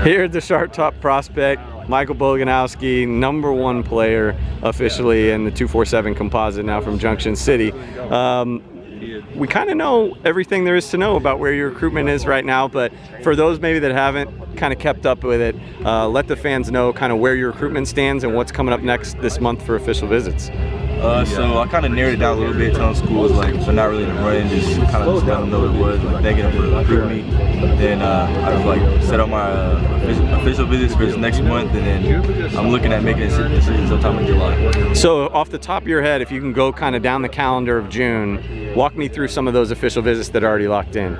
Here at the Sharp Top Prospect, Michael Boganowski, #1 player officially in the 247 Composite now from Junction City. We kind of know everything there is to know about where your recruitment is right now, but for those maybe that haven't kind of kept up with it, let the fans know kind of where your recruitment stands and what's coming up next this month for official visits. So I kind of narrowed it down a little bit, telling schools like, but not really in the running, just kind of just let them know what it was, like thanking them for recruiting me. Then I've like set up my official visits for this next month, and then I'm looking at making a decision sometime in July. So off the top of your head, if you can go kind of down the calendar of June, walk me through some of those official visits that are already locked in.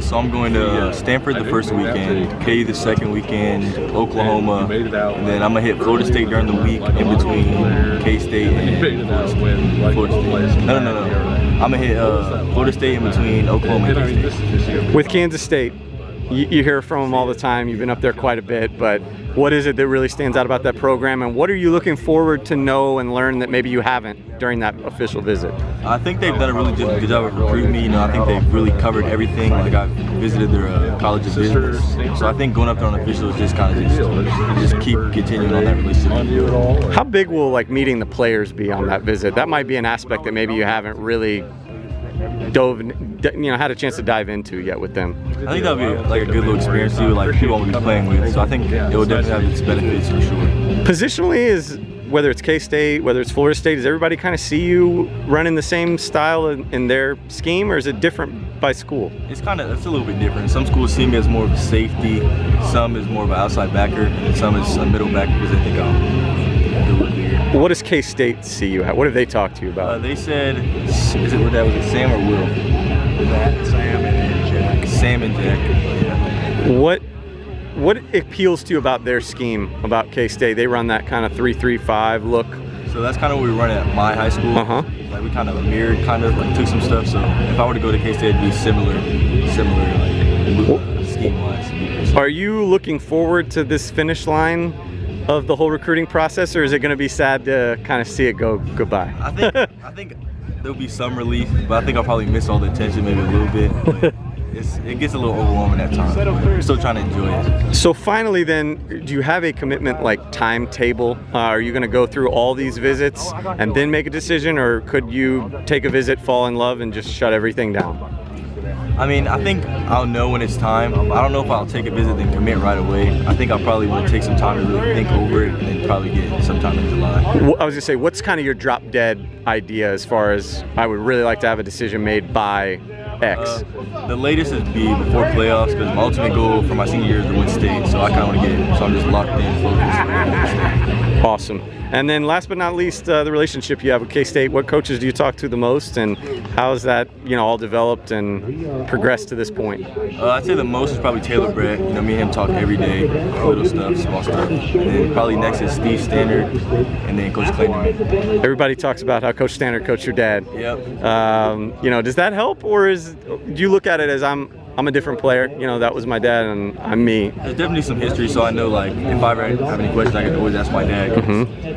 So I'm going to Stanford the first weekend, KU the second weekend, Oklahoma, and then I'm going to hit Florida State during the week in between K-State and Florida State. No. I'm going to hit Florida State in between Oklahoma and K-State. With Kansas State, you hear from them all the time. You've been up there quite a bit, but what is it that really stands out about that program, and what are you looking forward to know and learn that maybe you haven't during that official visit? I think they've done a really good job of recruiting me. I think they've really covered everything. Like I've visited their College of Business, so I think going up there on official is just kind of just keep continuing on that relationship. How big will like meeting the players be on that visit? That might be an aspect that maybe you haven't really had a chance to dive into yet with them. I think that'll be like a good little experience too, like people I'll be playing with. So I think it will definitely have its benefits for sure. Positionally, is whether it's K-State, whether it's Florida State, does everybody kind of see you running the same style in their scheme, or is it different by school? It's a little bit different. Some schools see me as more of a safety, some is more of an outside backer, and some is a middle backer because they think I'm a little bigger. What does K-State see you at? What have they talked to you about? They said, was it Sam or Will? Sam and Jack. Sam and Jack. Yeah. What appeals to you about their scheme, about K-State? They run that kind of 3-3-5 look. So that's kind of what we run at my high school. Like we kind of mirrored, like took some stuff. So if I were to go to K-State, it'd be similar, like scheme-wise. Are you looking forward to this finish line of the whole recruiting process, or is it going to be sad to kind of see it go goodbye? I think there'll be some relief, but I think I'll probably miss all the attention maybe a little bit. But it gets a little overwhelming at times. I'm still trying to enjoy it. So finally then, do you have a commitment like timetable? Are you going to go through all these visits and then make a decision, or could you take a visit, fall in love, and just shut everything down? I mean, I think I'll know when it's time. I don't know if I'll take a visit and commit right away. I think I'll probably want to take some time to really think over it and then probably get it sometime in July. I was going to say, what's kind of your drop dead idea as far as I would really like to have a decision made by X? The latest is be before playoffs, because my ultimate goal for my senior year is to win state, so I kind of want to get it. So I'm just locked in, focused on state. Awesome. And then last but not least, the relationship you have with K-State. What coaches do you talk to the most, and how has that all developed and progressed to this point? I'd say the most is probably Taylor Brett. Me and him talk every day, little stuff, small stuff. And then probably next is Steve Standard, and then Coach Clayton. Everybody talks about how Coach Standard coached your dad. Yep. Does that help, or do you look at it as I'm a different player? That was my dad and I'm me. There's definitely some history, so I know like if I ever have any questions, I can always ask my dad.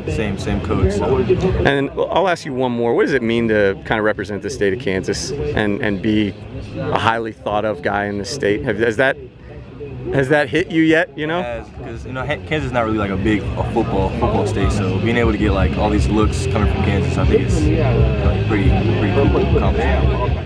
Same coach. So. And I'll ask you one more. What does it mean to kind of represent the state of Kansas and be a highly thought of guy in the state? Has that hit you yet? Because Kansas is not really like a football state, so being able to get like all these looks coming from Kansas, I think it's like pretty cool accomplishment.